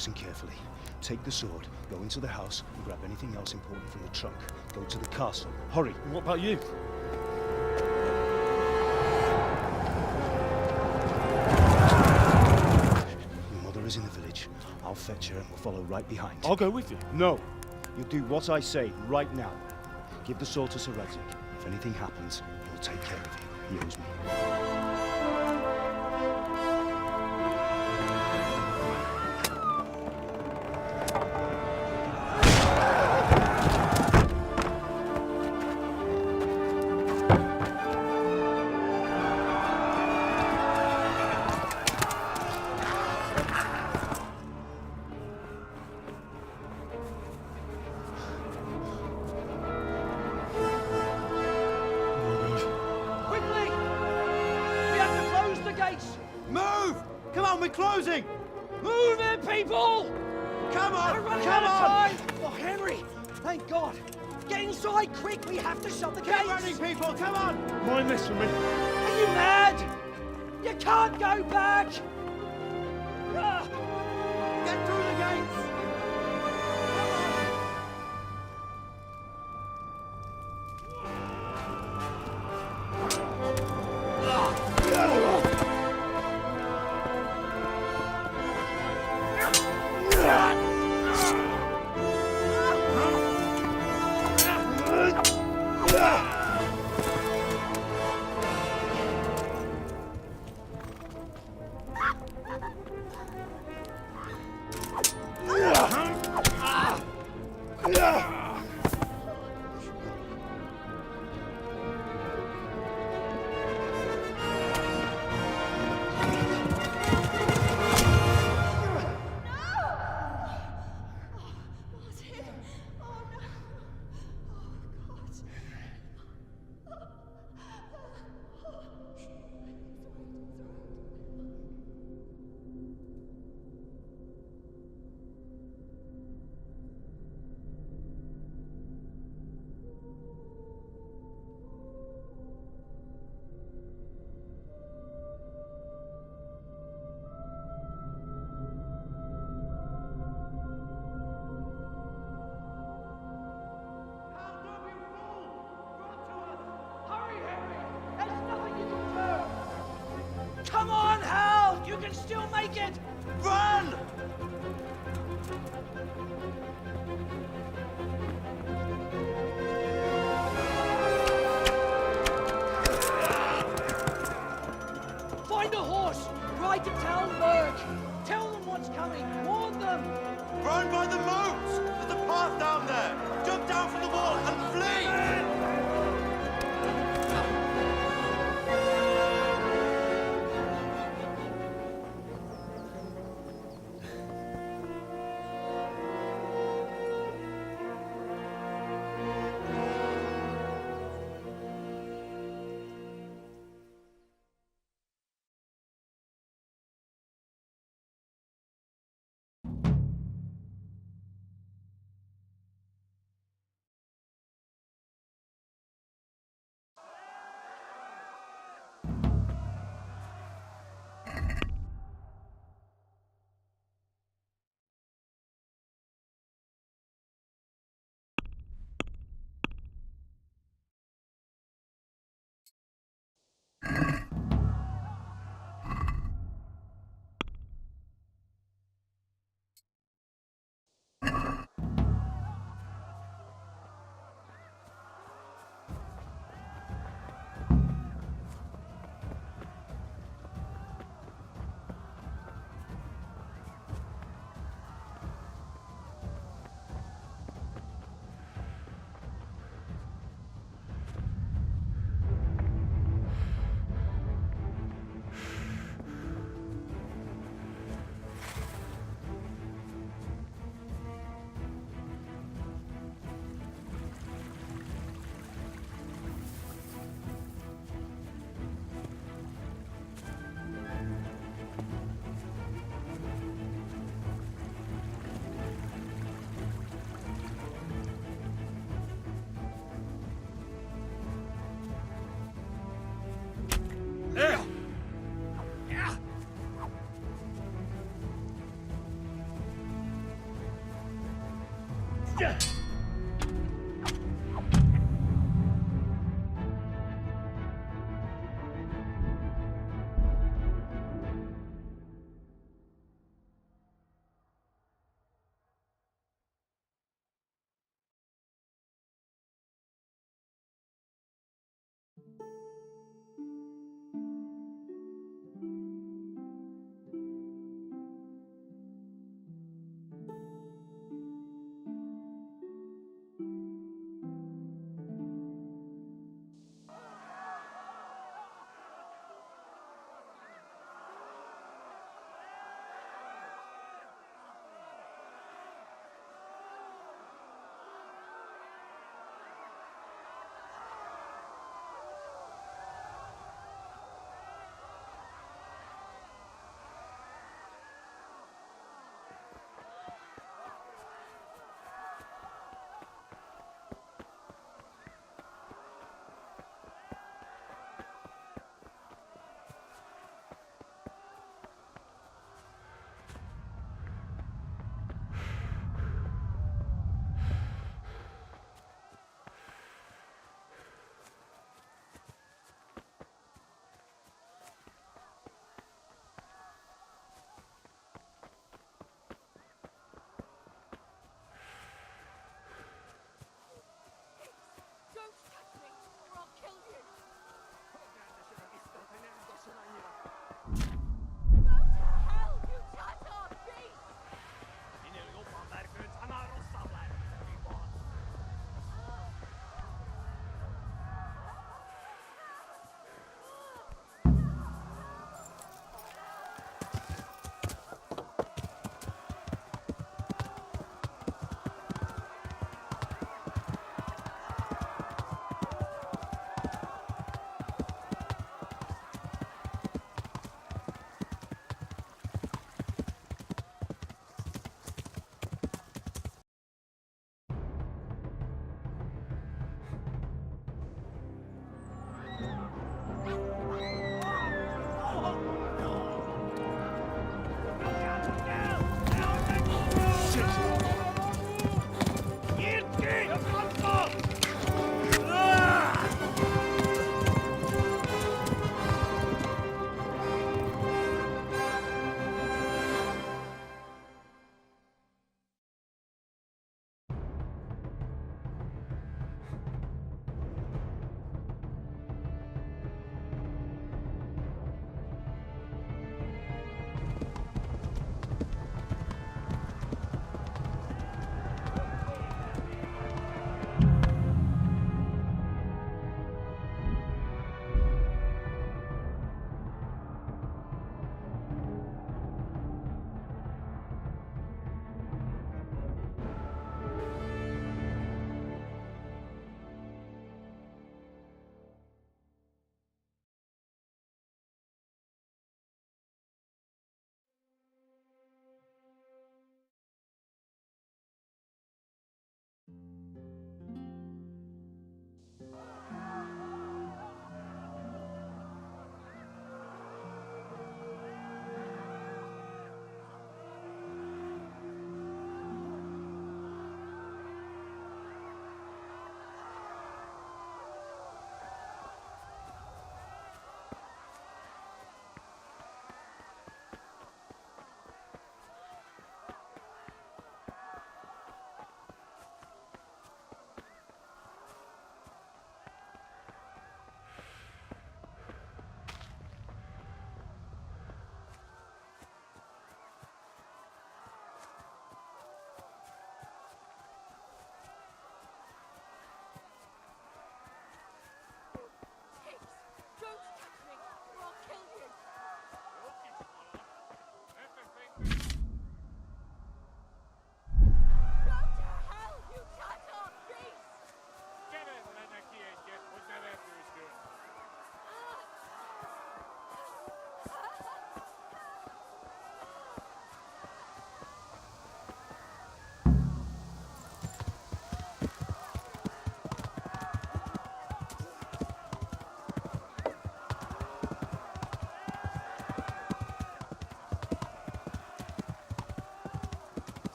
Listen carefully. Take the sword, go into the house, and grab anything else important from the trunk. Go to the castle. Hurry! And what about you? Your mother is in the village. I'll fetch her and we'll follow right behind. I'll go with you. No! You'll do what I say right now. Give the sword to Sir Redrick. If anything happens, he'll take care of you. He owes me. Quickly! We have to close the gates! Move! Come on, we're closing! Move it, people! Come on! We're running Come out of on! time! Oh, Henry! Thank God! Get inside, quick! We have to shut the gates! Get running, people! Come on! Mind this for me. Are you mad? You can't go back! Ah! Get through the gates! Hurry, Henry! There's nothing you can do! Come on, Hal! You can still make it! Run! Find a horse! Ride to Talmberg! Tell them what's coming! Warn them! Run by the moat! There's a path down there! Jump down from the wall and flee! Don't touch me, or I'll kill you! Go to hell, you Tatar beast!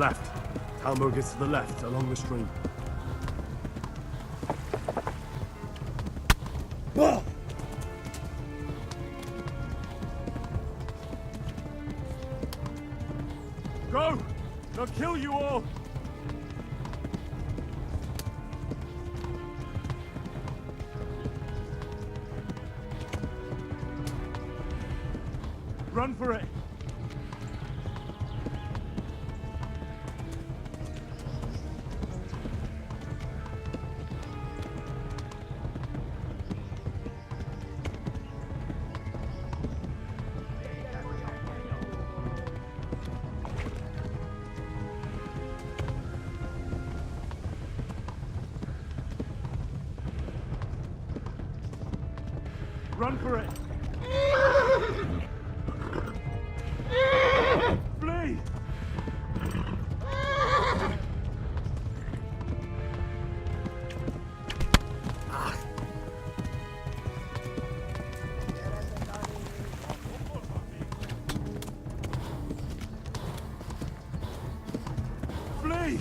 Left. Halmor gets to the left, along the stream. Go! They'll kill you all! Run for it! Run for it! Flee! Flee!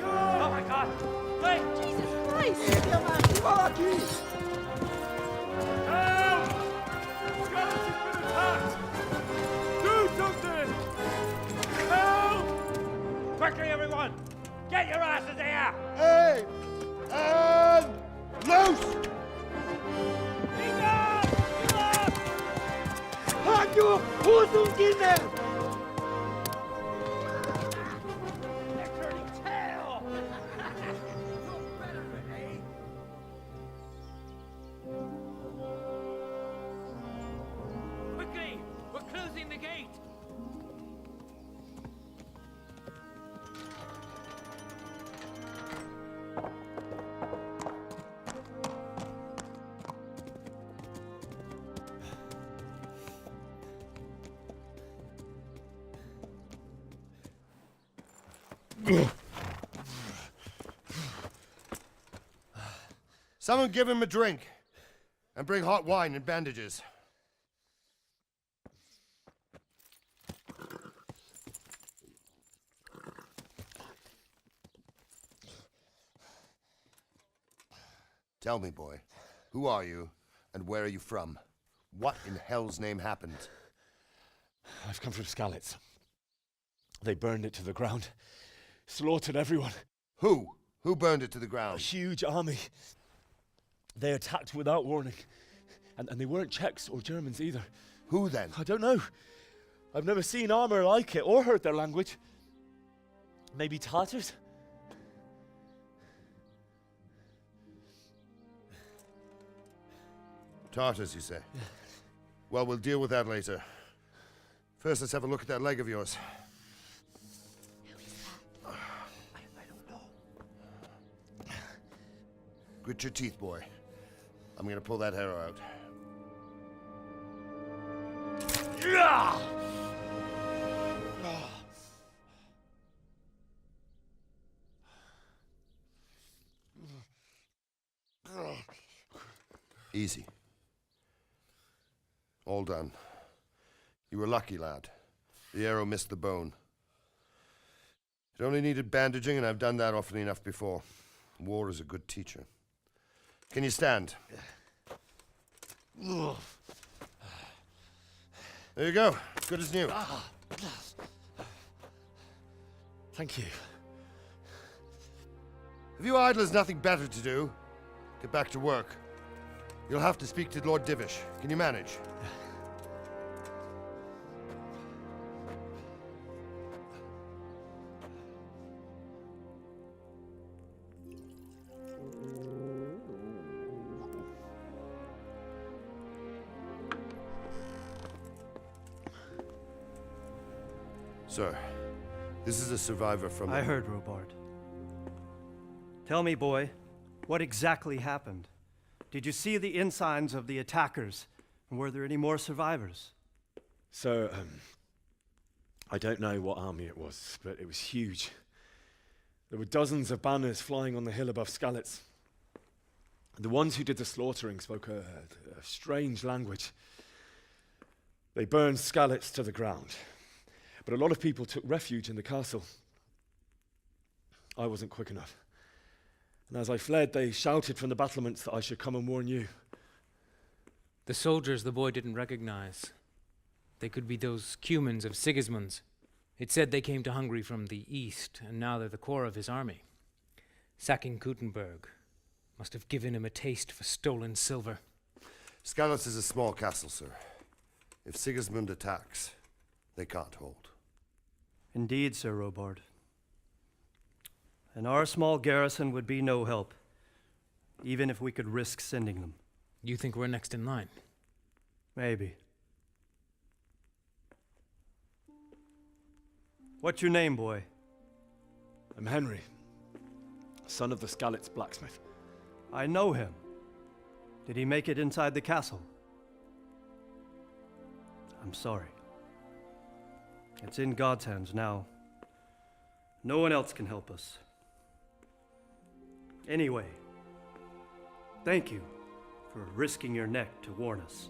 Oh my God! Wait! Jesus Christ! Help! Skeleton's been attacked! Do something! Help! Quickly, everyone! Get your asses here! Hey! And loose! Halt your Hosenkinder! They're turning tail! Quickly! We're closing the gate! Someone give him a drink. And bring hot wine and bandages. Tell me, boy, who are you and where are you from? What in hell's name happened? I've come from Skalitz. They burned it to the ground. Slaughtered everyone. Who? Who burned it to the A ground? huge army. They attacked without warning. And they weren't Czechs or Germans either. Who then? I don't know. I've never seen armor like it or heard their language. Maybe Tatars? Tartars, you say? Well, we'll deal with that later. First, let's have a look at that leg of yours. I don't know. Grit your teeth, boy. I'm gonna pull that arrow out. Easy. All done. You were lucky, lad. The arrow missed the bone. It only needed bandaging, and I've done that often enough before. War is a good teacher. Can you stand? There you go. Good as new. Thank you. If you idlers nothing better to do, get back to work. You'll have to speak to Lord Divish. Can you manage? Sir, this is a survivor from... I heard, Robard. Tell me, boy, what exactly happened? Did you see the ensigns of the attackers? And were there any more survivors? So, I don't know what army it was, but it was huge. There were dozens of banners flying on the hill above Skalitz. The ones who did the slaughtering spoke a strange language. They burned Skalitz to the ground, but a lot of people took refuge in the castle. I wasn't quick enough. And as I fled, they shouted from the battlements that I should come and warn you. The soldiers the boy didn't recognize. They could be those Cumans of Sigismund's. It said they came to Hungary from the east, and now they're the core of his army. Sacking Kuttenberg must have given him a taste for stolen silver. Skalitz is a small castle, sir. If Sigismund attacks, they can't hold. Indeed, Sir Robard. And our small garrison would be no help, even if we could risk sending them. You think we're next in line? Maybe. What's your name, boy? I'm Henry, son of the Skalitz blacksmith. I know him. Did he make it inside the castle? I'm sorry. It's in God's hands now. No one else can help us. Anyway, thank you for risking your neck to warn us.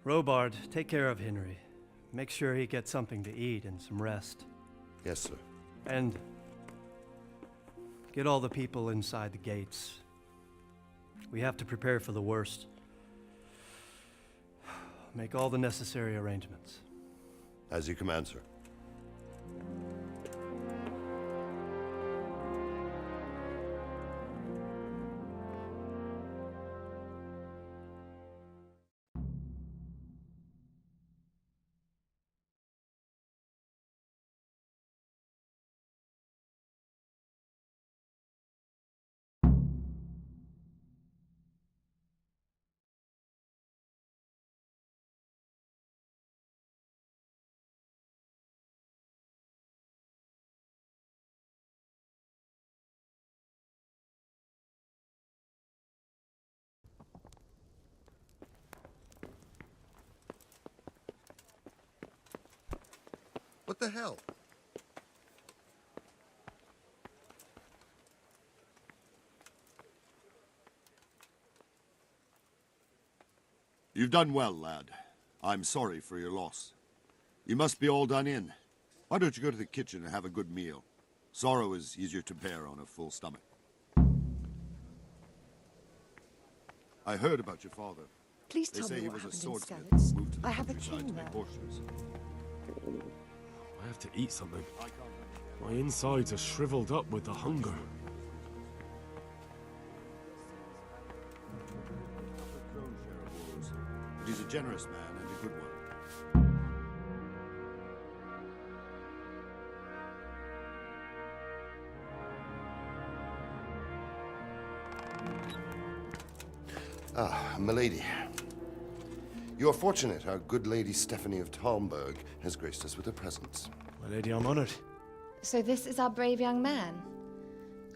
Robard, take care of Henry. Make sure he gets something to eat and some rest. Yes, sir. And get all the people inside the gates. We have to prepare for the worst. Make all the necessary arrangements. As you command, sir. What the hell? You've done well, lad. I'm sorry for your loss. You must be all done in. Why don't you go to the kitchen and have a good meal? Sorrow is easier to bear on a full stomach. I heard about your father. Please They tell say me he what was a happened in swordsmith Skalitz. who moved to the I have a countryside king to there. make horseshoes. I have to eat something. My insides are shriveled up with the hunger. But he's a generous man and a good one. Ah, milady. You are fortunate our good lady Stephanie of Talmberg has graced us with her presence. My lady, I'm honored. So this is our brave young man.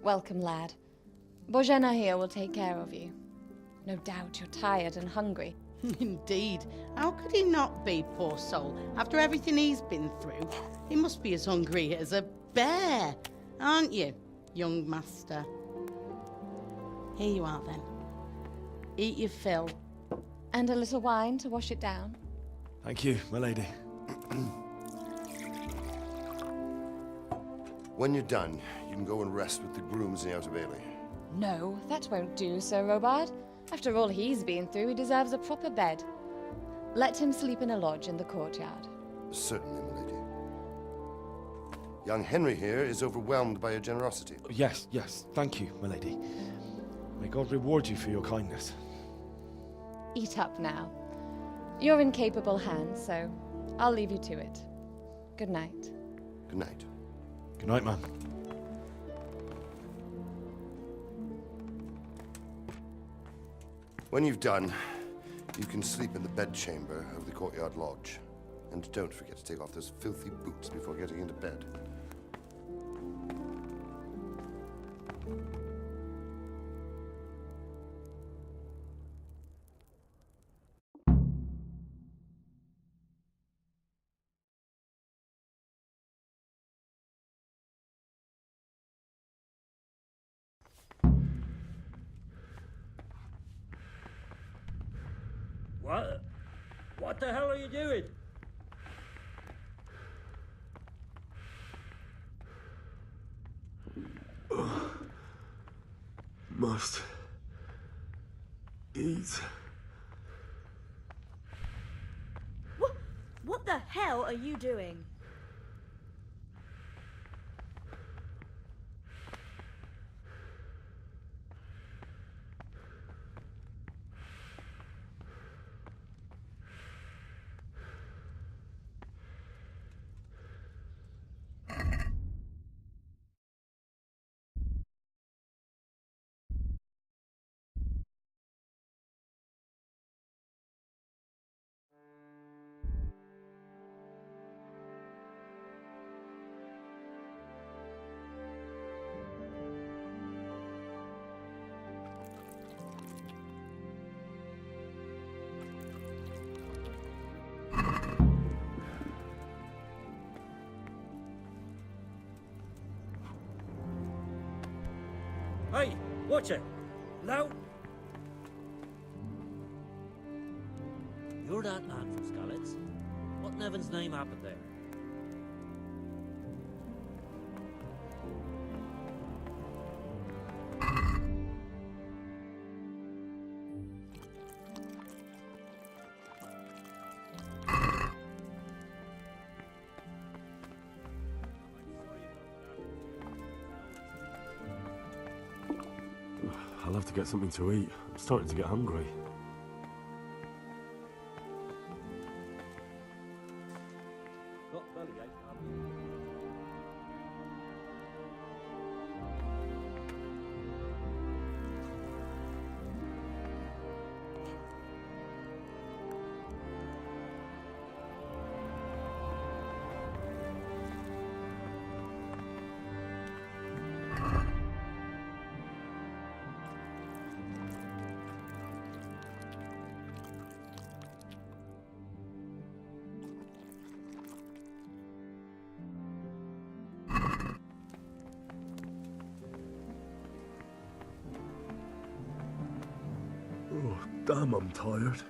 Welcome, lad. Bozhena here will take care of you. No doubt you're tired and hungry. Indeed. How could he not be, poor soul? After everything he's been through, he must be as hungry as a bear, aren't you, young master? Here you are, then. Eat your fill. And a little wine to wash it down. Thank you, my lady. When you're done, you can go and rest with the grooms in the Outer Bailey. No, that won't do, Sir Robard. After all he's been through, he deserves a proper bed. Let him sleep in a lodge in the courtyard. Certainly, milady. Young Henry here is overwhelmed by your generosity. Yes, yes, thank you, my lady. May God reward you for your kindness. Eat up now. You're in capable hands, so I'll leave you to it. Good night. Good night. Good night, man. When you've done, you can sleep in the bedchamber of the courtyard lodge. And don't forget to take off those filthy boots before getting into bed. What the hell are you doing? Must eat. What the hell are you doing? Hey, watch it. Now. You're that man from Skalitz. What in heaven's name happened there? I'll have to get something to eat. I'm starting to get hungry. Got bellyache, have you? Oh, damn, I'm tired.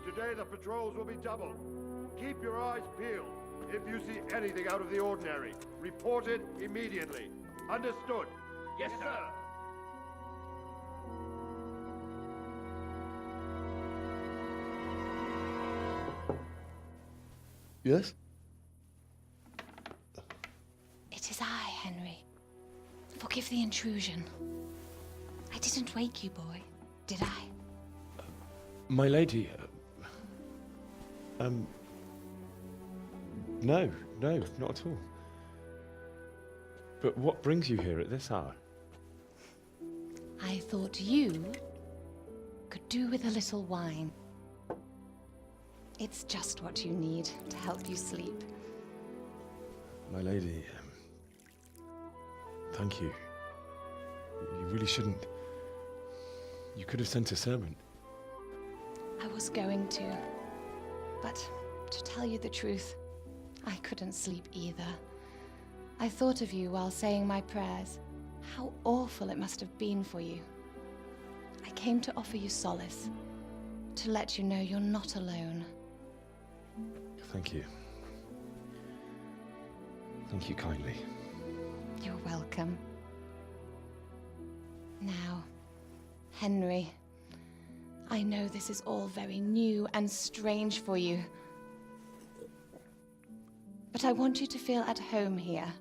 Today the patrols will be double. Keep your eyes peeled. If you see anything out of the ordinary, report it immediately. Understood? Yes, sir. Yes? It is I, Henry. Forgive the intrusion. I didn't wake you, boy, did I? My lady, no, not at all. But what brings you here at this hour? I thought you could do with a little wine. It's just what you need to help you sleep. My lady, Thank you. You really shouldn't. You could have sent a servant. I was going to. But to tell you the truth, I couldn't sleep either. I thought of you while saying my prayers. How awful it must have been for you. I came to offer you solace, to let you know you're not alone. Thank you. Thank you kindly. You're welcome. Now, Henry, I know this is all very new and strange for you. But I want you to feel at home here.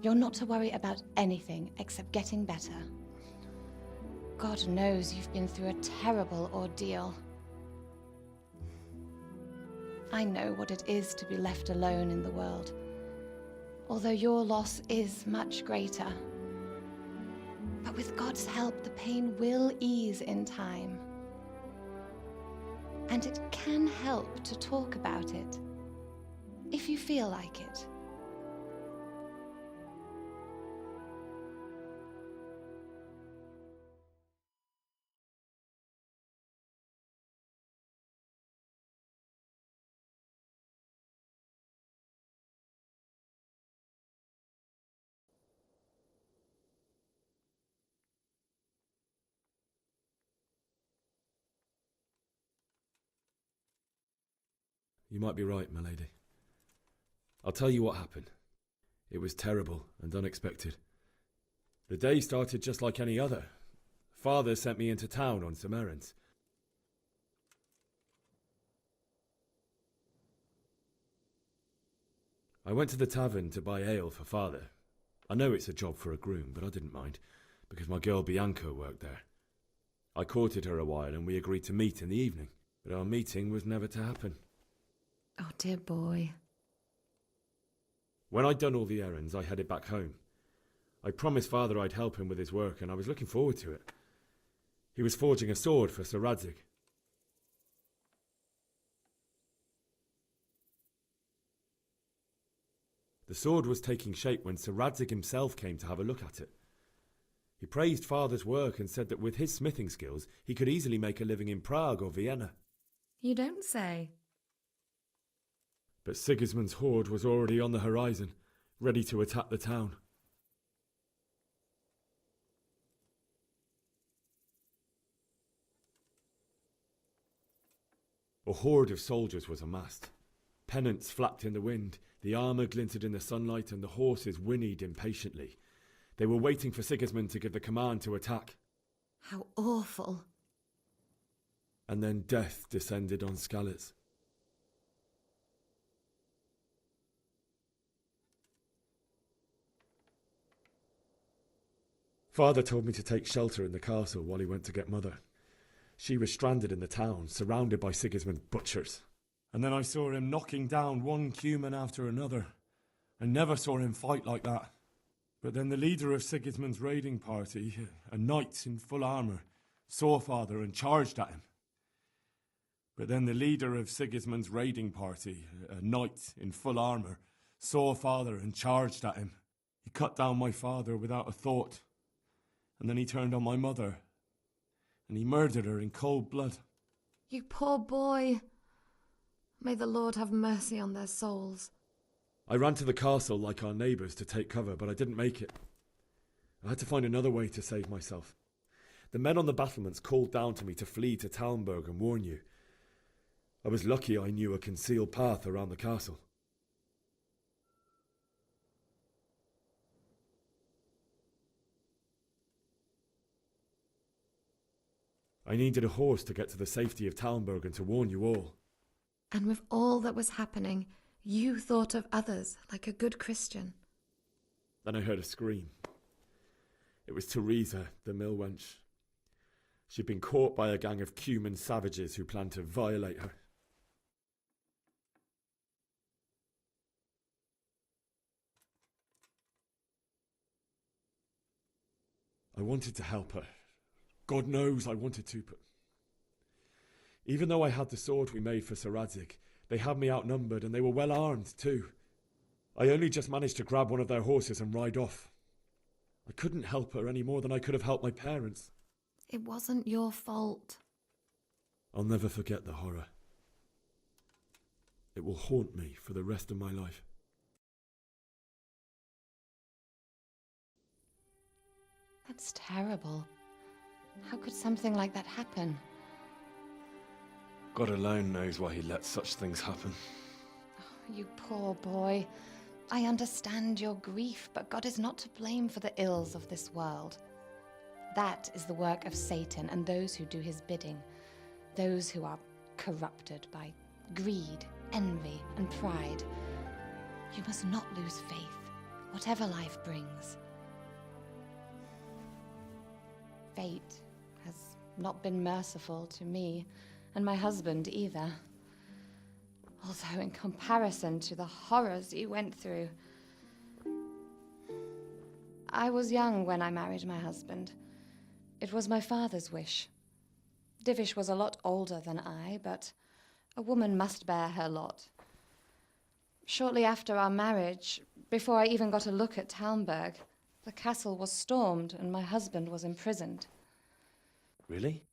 You're not to worry about anything except getting better. God knows you've been through a terrible ordeal. I know what it is to be left alone in the world, although your loss is much greater. But with God's help, the pain will ease in time. And it can help to talk about it, if you feel like it. You might be right, my lady. I'll tell you what happened. It was terrible and unexpected. The day started just like any other. Father sent me into town on some errands. I went to the tavern to buy ale for Father. I know it's a job for a groom, but I didn't mind, because my girl Bianca worked there. I courted her a while and we agreed to meet in the evening, but our meeting was never to happen. Oh, dear boy. When I'd done all the errands, I headed back home. I promised Father I'd help him with his work, and I was looking forward to it. He was forging a sword for Sir Radzig. The sword was taking shape when Sir Radzig himself came to have a look at it. He praised Father's work and said that with his smithing skills, he could easily make a living in Prague or Vienna. You don't say. But Sigismund's horde was already on the horizon, ready to attack the town. A horde of soldiers was amassed. Pennants flapped in the wind, the armour glinted in the sunlight, and the horses whinnied impatiently. They were waiting for Sigismund to give the command to attack. How awful. And then death descended on Skalitz. Father told me to take shelter in the castle while he went to get Mother. She was stranded in the town, surrounded by Sigismund's butchers. And then I saw him knocking down one Cuman after another. I never saw him fight like that. But then the leader of Sigismund's raiding party, a knight in full armour, saw Father and charged at him. But then the leader of Sigismund's raiding party, a knight in full armour, saw Father and charged at him. He cut down my father without a thought. And then he turned on my mother, and he murdered her in cold blood. You poor boy. May the Lord have mercy on their souls. I ran to the castle like our neighbours to take cover, but I didn't make it. I had to find another way to save myself. The men on the battlements called down to me to flee to Talmberg and warn you. I was lucky I knew a concealed path around the castle. I needed a horse to get to the safety of Talmberg and to warn you all. And with all that was happening, you thought of others like a good Christian. Then I heard a scream. It was Teresa, the mill wench. She'd been caught by a gang of Cuman savages who planned to violate her. I wanted to help her. God knows I wanted to, but even though I had the sword we made for Sir Radzig, they had me outnumbered and they were well armed too. I only just managed to grab one of their horses and ride off. I couldn't help her any more than I could have helped my parents. It wasn't your fault. I'll never forget the horror. It will haunt me for the rest of my life. That's terrible. How could something like that happen? God alone knows why he lets such things happen. Oh, you poor boy. I understand your grief, but God is not to blame for the ills of this world. That is the work of Satan and those who do his bidding, those who are corrupted by greed, envy, and pride. You must not lose faith, whatever life brings. Fate has not been merciful to me, and my husband either. Although in comparison to the horrors you went through. I was young when I married my husband. It was my father's wish. Divish was a lot older than I, but a woman must bear her lot. Shortly after our marriage, before I even got a look at Talmberg, the castle was stormed and my husband was imprisoned. Really?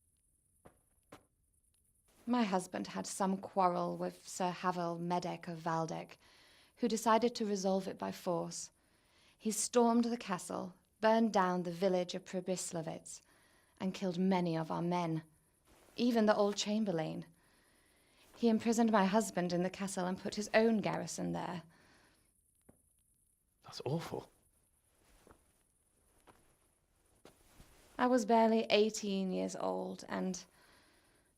My husband had some quarrel with Sir Havel Medek of Valdek, who decided to resolve it by force. He stormed the castle, burned down the village of Pribyslavitz, and killed many of our men, even the old chamberlain. He imprisoned my husband in the castle and put his own garrison there. That's awful. I was barely 18 years old, and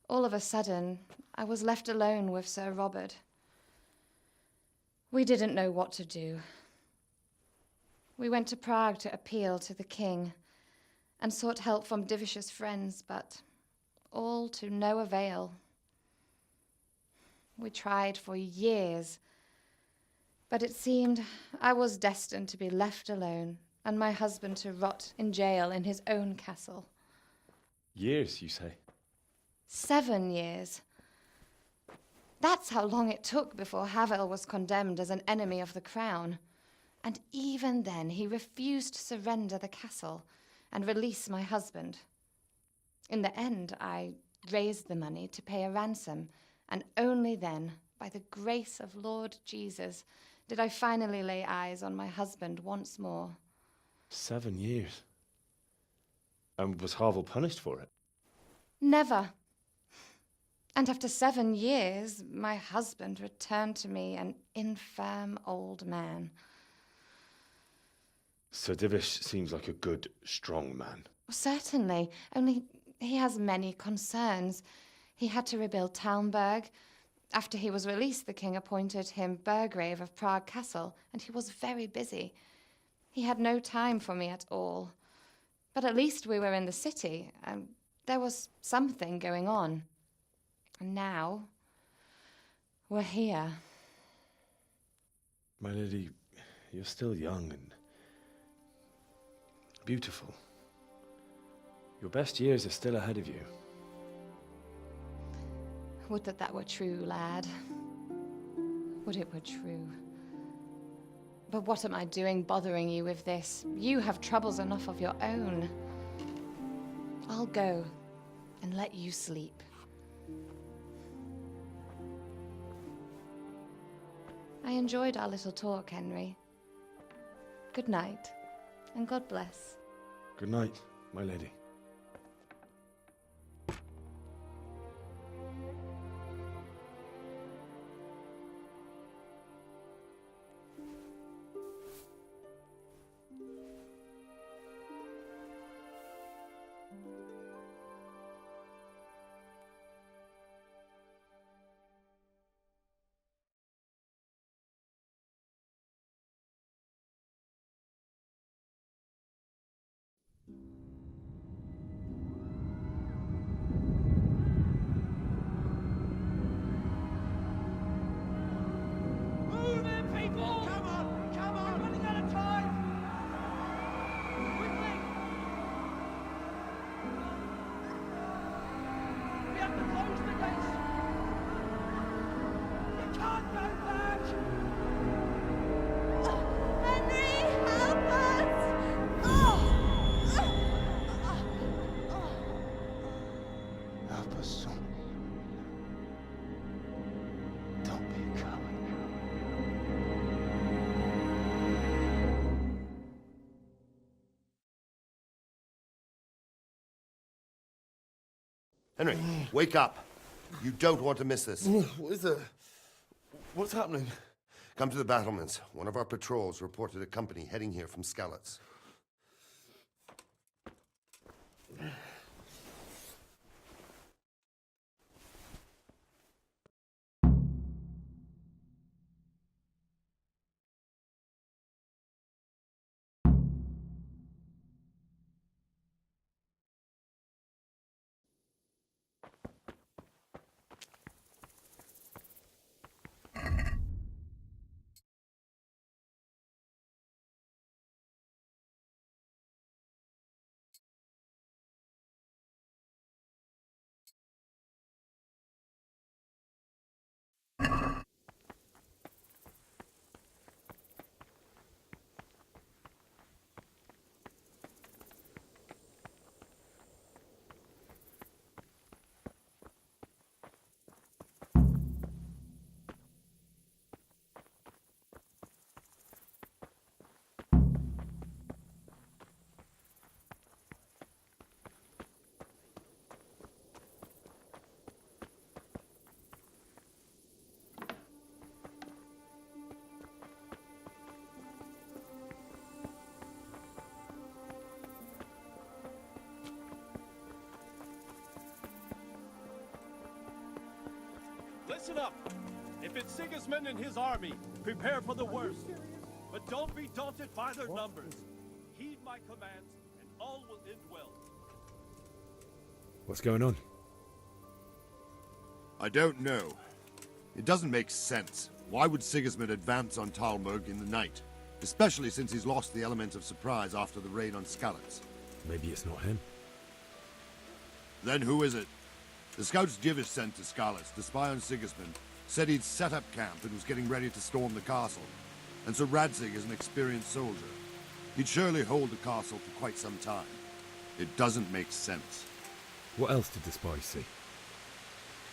all of a sudden, I was left alone with Sir Robert. We didn't know what to do. We went to Prague to appeal to the king and sought help from Divish's friends, but all to no avail. We tried for years, but it seemed I was destined to be left alone and my husband to rot in jail in his own castle. Years, you say? 7 years. That's how long it took before Havel was condemned as an enemy of the crown. And even then, he refused to surrender the castle and release my husband. In the end, I raised the money to pay a ransom, and only then, by the grace of Lord Jesus, did I finally lay eyes on my husband once more. 7 years? And was Havel punished for it? Never. And after 7 years, my husband returned to me an infirm old man. Sir Divish seems like a good, strong man. Certainly, only he has many concerns. He had to rebuild Talmberg. After he was released, the king appointed him Burgrave of Prague Castle, and he was very busy. He had no time for me at all. But at least we were in the city, and there was something going on. And now, we're here. My lady, you're still young and beautiful. Your best years are still ahead of you. Would that were true, lad. Would it were true. But what am I doing bothering you with this? You have troubles enough of your own. I'll go and let you sleep. I enjoyed our little talk, Henry. Good night, and God bless. Good night, my lady. Move in, people! Come on! Come on! We're running out of time! Quickly! We have to close the gates! You can't go back! Henry, help us! Oh! Don't be a coward. Henry, wake up. You don't want to miss this. What is it? What's happening? Come to the battlements. One of our patrols reported a company heading here from Skalitz. Listen up! If it's Sigismund and his army, prepare for the worst. But don't be daunted by their numbers. Heed my commands, and all will end well. What's going on? I don't know. It doesn't make sense. Why would Sigismund advance on Talmberg in the night? Especially since he's lost the element of surprise after the raid on Skalitz. Maybe it's not him. Then who is it? The scouts Divish sent to Skalitz to spy on Sigismund said he'd set up camp and was getting ready to storm the castle. And so Radzig is an experienced soldier. He'd surely hold the castle for quite some time. It doesn't make sense. What else did the spies see?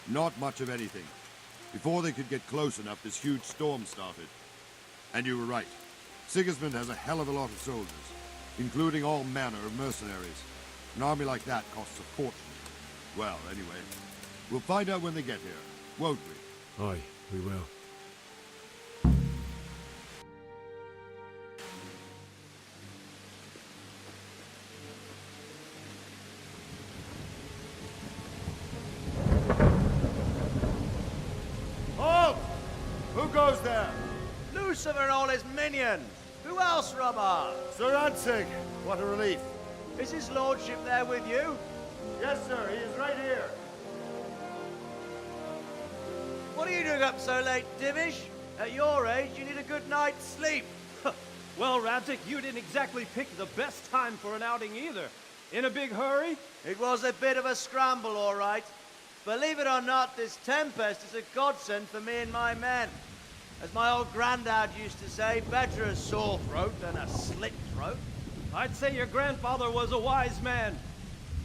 Not much of anything. Before they could get close enough, this huge storm started. And you were right. Sigismund has a hell of a lot of soldiers, including all manner of mercenaries. An army like that costs a fortune. Well, anyway, we'll find out when they get here, won't we? Aye, we will. Halt! Who goes there? Lucifer and all his minions. Who else, Robert? Sir Radzig. What a relief. Is his lordship there with you? Yes, sir. He is right here. What are you doing up so late, Divish? At your age, you need a good night's sleep. Well, Radzig, you didn't exactly pick the best time for an outing either. In a big hurry? It was a bit of a scramble, all right. Believe it or not, this tempest is a godsend for me and my men. As my old granddad used to say, better a sore throat than a slit throat. I'd say your grandfather was a wise man.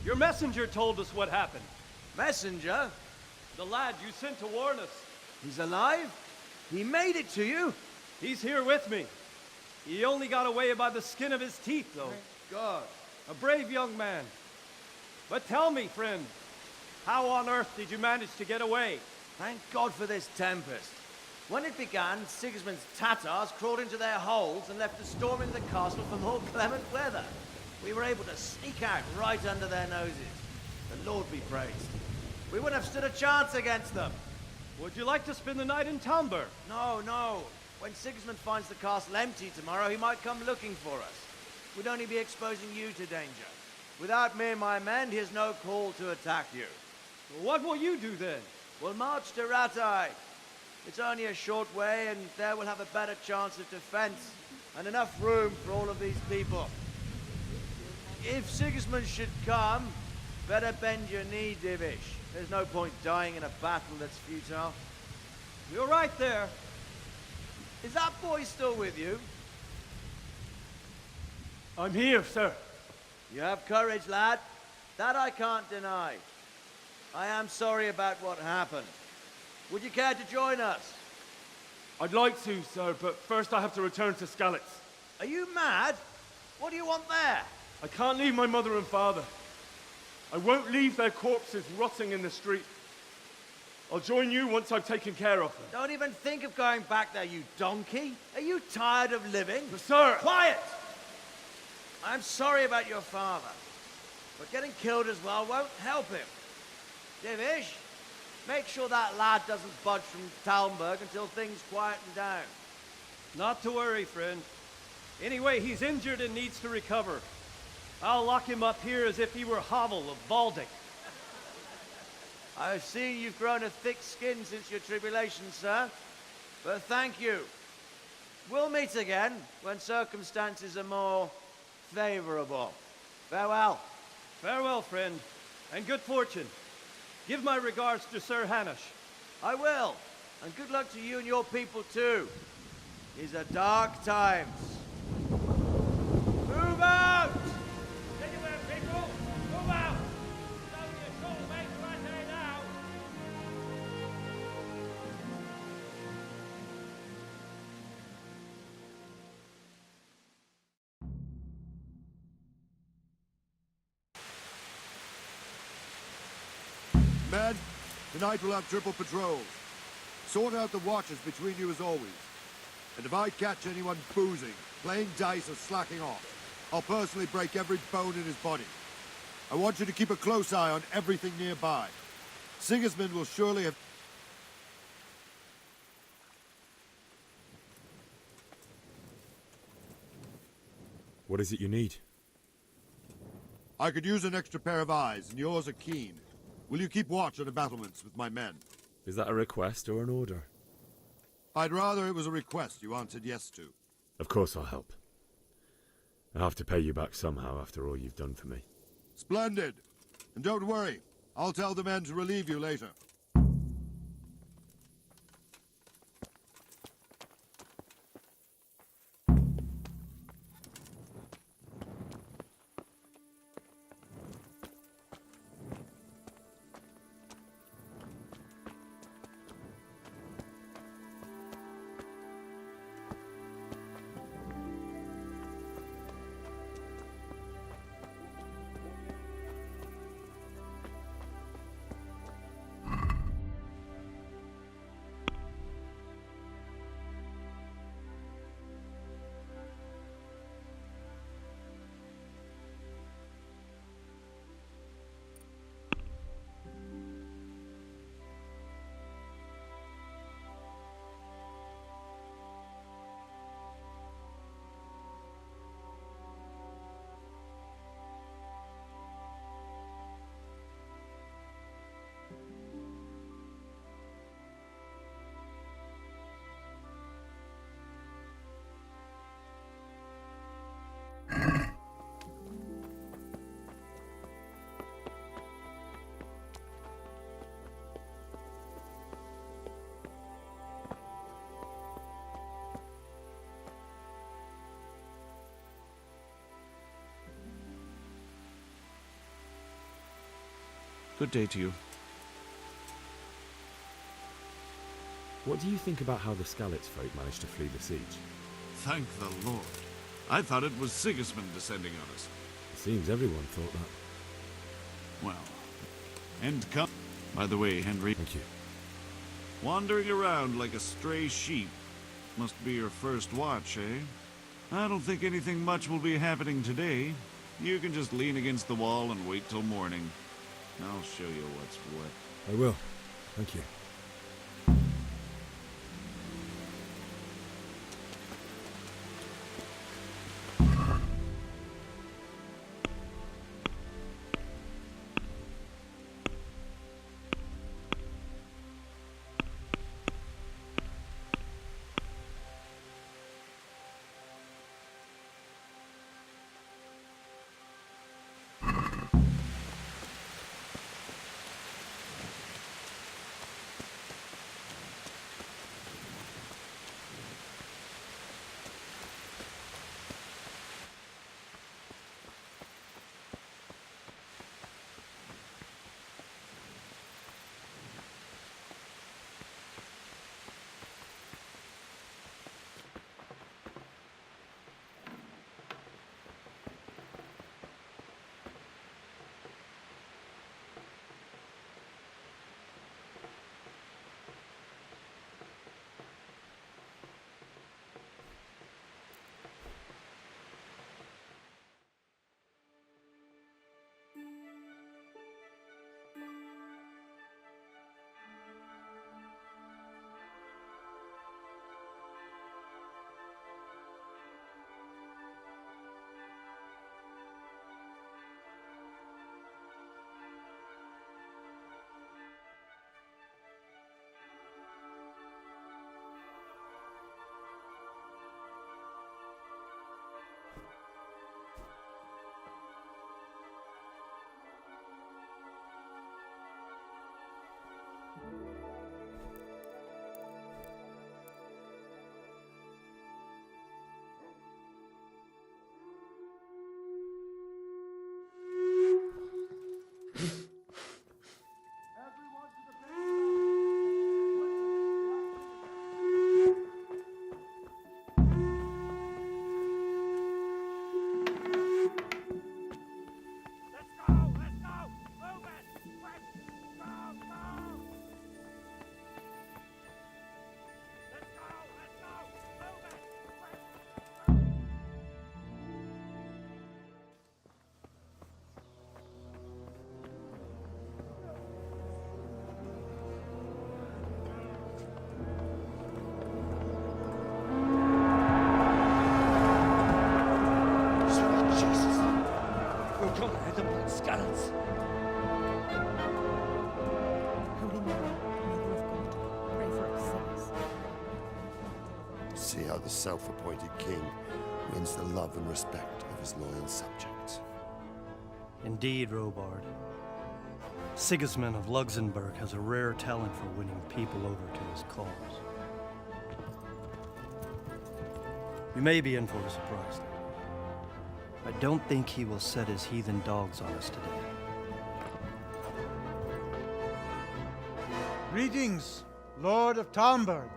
Your messenger told us what happened. Messenger? The lad you sent to warn us. He's alive? He made it to you? He's here with me. He only got away by the skin of his teeth, though. Thank God. A brave young man. But tell me, friend, how on earth did you manage to get away? Thank God for this tempest. When it began, Sigismund's Tatars crawled into their holes and left us storming the castle for more clement weather. We were able to sneak out right under their noses. The Lord be praised. We wouldn't have stood a chance against them. Would you like to spend the night in Talmberg? No, no. When Sigismund finds the castle empty tomorrow, he might come looking for us. We'd only be exposing you to danger. Without me and my men, he has no call to attack you. What will you do then? We'll march to Ratai. It's only a short way, and there we'll have a better chance of defense and enough room for all of these people. If Sigismund should come, better bend your knee, Divish. There's no point dying in a battle that's futile. You're right there. Is that boy still with you? I'm here, sir. You have courage, lad. That I can't deny. I am sorry about what happened. Would you care to join us? I'd like to, sir, but first I have to return to Skalitz. Are you mad? What do you want there? I can't leave my mother and father. I won't leave their corpses rotting in the street. I'll join you once I've taken care of them. Don't even think of going back there, you donkey. Are you tired of living? But sir! Quiet! I'm sorry about your father, but getting killed as well won't help him. Divish, make sure that lad doesn't budge from Talmberg until things quieten down. Not to worry, friend. Anyway, he's injured and needs to recover. I'll lock him up here as if he were Havel of Baldic. I've seen you've grown a thick skin since your tribulation, sir. But thank you. We'll meet again when circumstances are more favorable. Farewell. Farewell, friend, and good fortune. Give my regards to Sir Hanush. I will. And good luck to you and your people, too. These are dark times. Move out! Anywhere, people! Move out! It's only a short way to Rattay now! Men, tonight we'll have triple patrols. Sort out the watches between you as always. And if I catch anyone boozing, playing dice or slacking off, I'll personally break every bone in his body. I want you to keep a close eye on everything nearby. Sigismund will surely have... What is it you need? I could use an extra pair of eyes, and yours are keen. Will you keep watch on the battlements with my men? Is that a request or an order? I'd rather it was a request you answered yes to. Of course I'll help. I have to pay you back somehow after all you've done for me. Splendid. And don't worry, I'll tell the men to relieve you later. Good day to you. What do you think about how the Skalitz folk managed to flee the siege? Thank the Lord. I thought it was Sigismund descending on us. It seems everyone thought that. Well, end come. By the way, Henry. Thank you. Wandering around like a stray sheep. Must be your first watch, eh? I don't think anything much will be happening today. You can just lean against the wall and wait till morning. I'll show you what's what. I will. Thank you. them like scallops. Holy Mary, Mother of God, pray for us sinners. See how the self-appointed king wins the love and respect of his loyal subjects. Indeed, Robard. Sigismund of Luxembourg has a rare talent for winning people over to his cause. You may be in for a surprise, though. I don't think he will set his heathen dogs on us today. Greetings, Lord of Talmberg.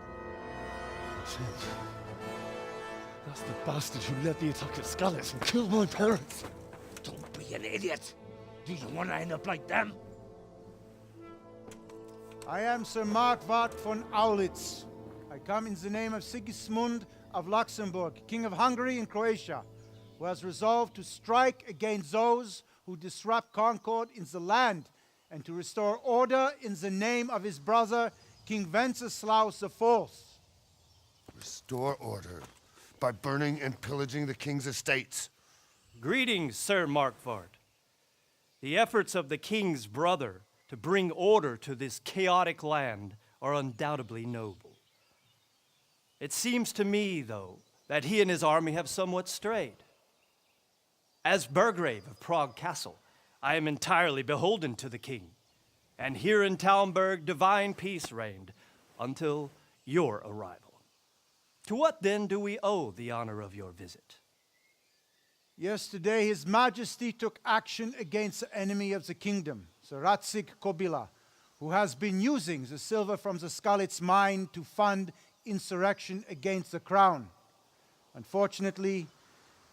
That's the bastard who led the attack at Skalitz and killed my parents. Don't be an idiot. Do you want to end up like them? I am Sir Markwart von Aulitz. I come in the name of Sigismund of Luxembourg, King of Hungary and Croatia, who has resolved to strike against those who disrupt concord in the land and to restore order in the name of his brother, King Wenceslaus IV. Restore order by burning and pillaging the king's estates. Greetings, Sir Markwart. The efforts of the king's brother to bring order to this chaotic land are undoubtedly noble. It seems to me, though, that he and his army have somewhat strayed. As Burgrave of Prague Castle, I am entirely beholden to the king, and here in Talmberg divine peace reigned until your arrival. To what then do we owe the honor of your visit? Yesterday, His Majesty took action against the enemy of the kingdom, Sir Radzig Kobyla, who has been using the silver from the Skalitz mine to fund insurrection against the crown. Unfortunately,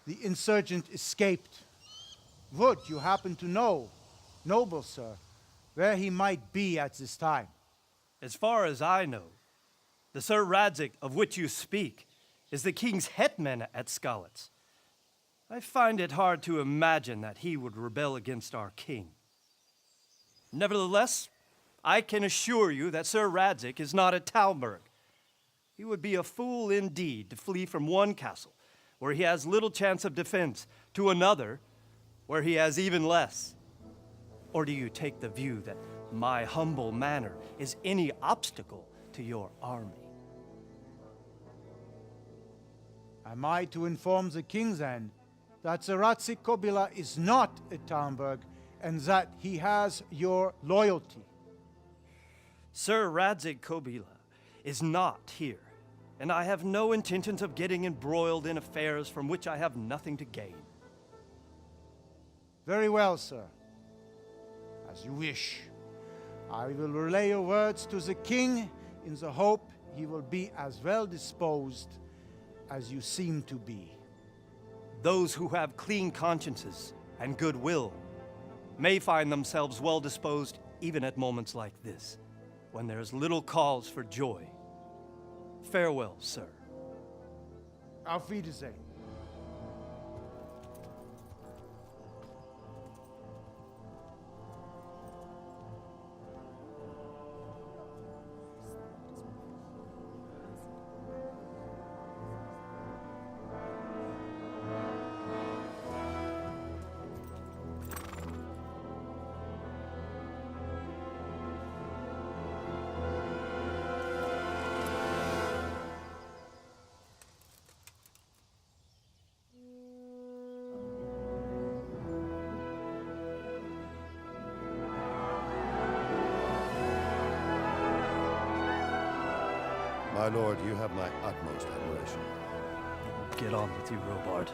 the insurgent escaped. Would you happen to know, noble sir, where he might be at this time? As far as I know, the Sir Radzig of which you speak is the king's hetman at Skalitz. I find it hard to imagine that he would rebel against our king. Nevertheless, I can assure you that Sir Radzig is not at Talmberg. He would be a fool indeed to flee from one castle, where he has little chance of defense, to another, where he has even less. Or do you take the view that my humble manner is any obstacle to your army? Am I to inform the king then that Sir Radzig Kobyla is not at Talmberg and that he has your loyalty? Sir Radzig Kobyla is not here, and I have no intentions of getting embroiled in affairs from which I have nothing to gain. Very well, sir. As you wish. I will relay your words to the king in the hope he will be as well disposed as you seem to be. Those who have clean consciences and goodwill may find themselves well disposed even at moments like this, when there is little cause for joy. Farewell, sir. Auf Wiedersehen. My lord, you have my utmost admiration. Get on with you, Robard.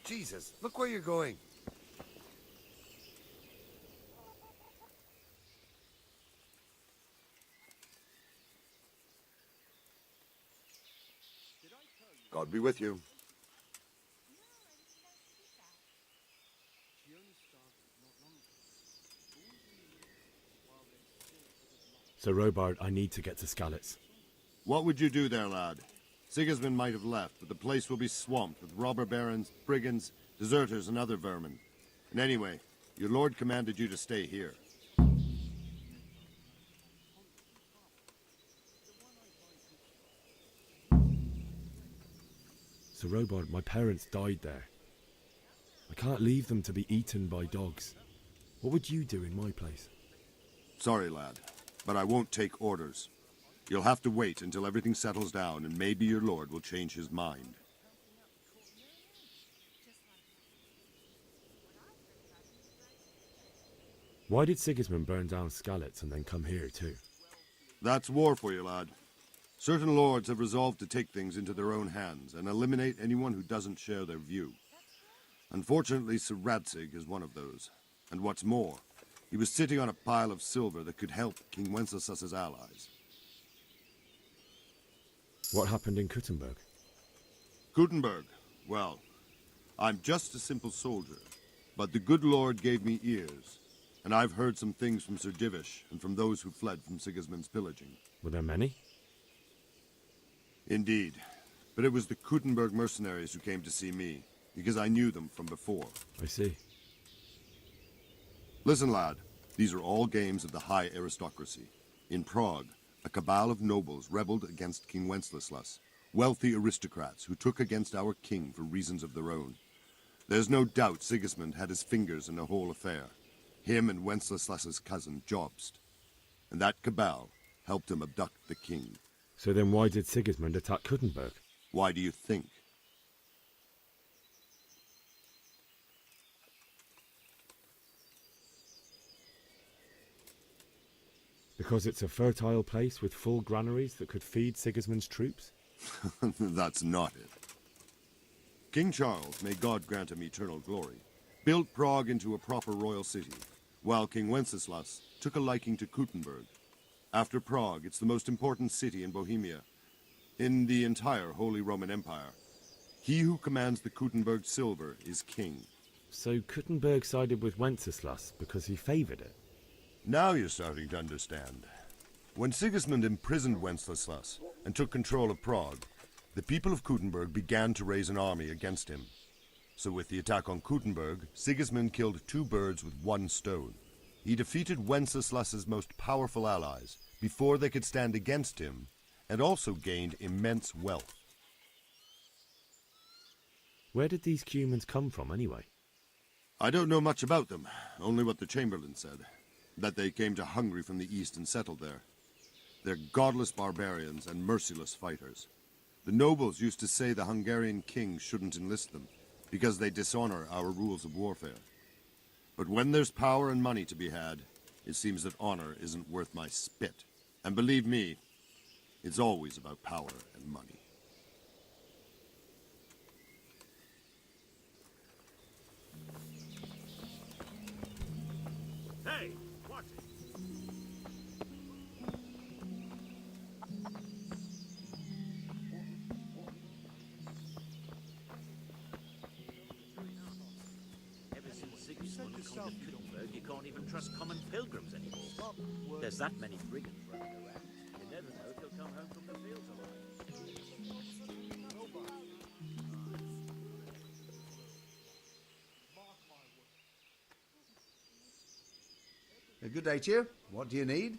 Jesus, look where you're going. be with you. Sir Robard, I need to get to Skalitz. What would you do there, lad? Sigismund might have left, but the place will be swamped with robber barons, brigands, deserters, and other vermin. And anyway, your lord commanded you to stay here. Sir Robard, my parents died there. I can't leave them to be eaten by dogs. What would you do in my place? Sorry, lad, but I won't take orders. You'll have to wait until everything settles down, and maybe your lord will change his mind. Why did Sigismund burn down Skalitz and then come here too? That's war for you, lad. Certain lords have resolved to take things into their own hands and eliminate anyone who doesn't share their view. Unfortunately, Sir Radzig is one of those. And what's more, he was sitting on a pile of silver that could help King Wenceslas's allies. What happened in Kuttenberg? Kuttenberg? Well, I'm just a simple soldier, but the good Lord gave me ears, and I've heard some things from Sir Divish and from those who fled from Sigismund's pillaging. Were there many? Indeed, but it was the Kuttenberg mercenaries who came to see me, because I knew them from before. I see. Listen, lad, these are all games of the high aristocracy. In Prague, a cabal of nobles rebelled against King Wenceslas, wealthy aristocrats who took against our king for reasons of their own. There's no doubt Sigismund had his fingers in the whole affair. Him and Wenceslas's cousin, Jobst. And that cabal helped him abduct the king. So then why did Sigismund attack Kuttenberg? Why do you think? Because it's a fertile place with full granaries that could feed Sigismund's troops? That's not it. King Charles, may God grant him eternal glory, built Prague into a proper royal city, while King Wenceslas took a liking to Kuttenberg. After Prague, it's the most important city in Bohemia, in the entire Holy Roman Empire. He who commands the Kuttenberg silver is king. So Kuttenberg sided with Wenceslas because he favoured it? Now you're starting to understand. When Sigismund imprisoned Wenceslas and took control of Prague, the people of Kuttenberg began to raise an army against him. So with the attack on Kuttenberg, Sigismund killed two birds with one stone. He defeated Wenceslas's most powerful allies before they could stand against him, and also gained immense wealth. Where did these Cumans come from anyway? I don't know much about them, only what the Chamberlain said. That they came to Hungary from the east and settled there. They're godless barbarians and merciless fighters. The nobles used to say the Hungarian king shouldn't enlist them, because they dishonor our rules of warfare. But when there's power and money to be had, it seems that honor isn't worth my spit. And believe me, it's always about power and money. Hey, watch it. Ever since Sigismund conquered Kuttenberg, you can't even trust common pilgrims anymore. There's that many brigands running around. You never know if they'll come home from the fields alive. Good day to you. What do you need?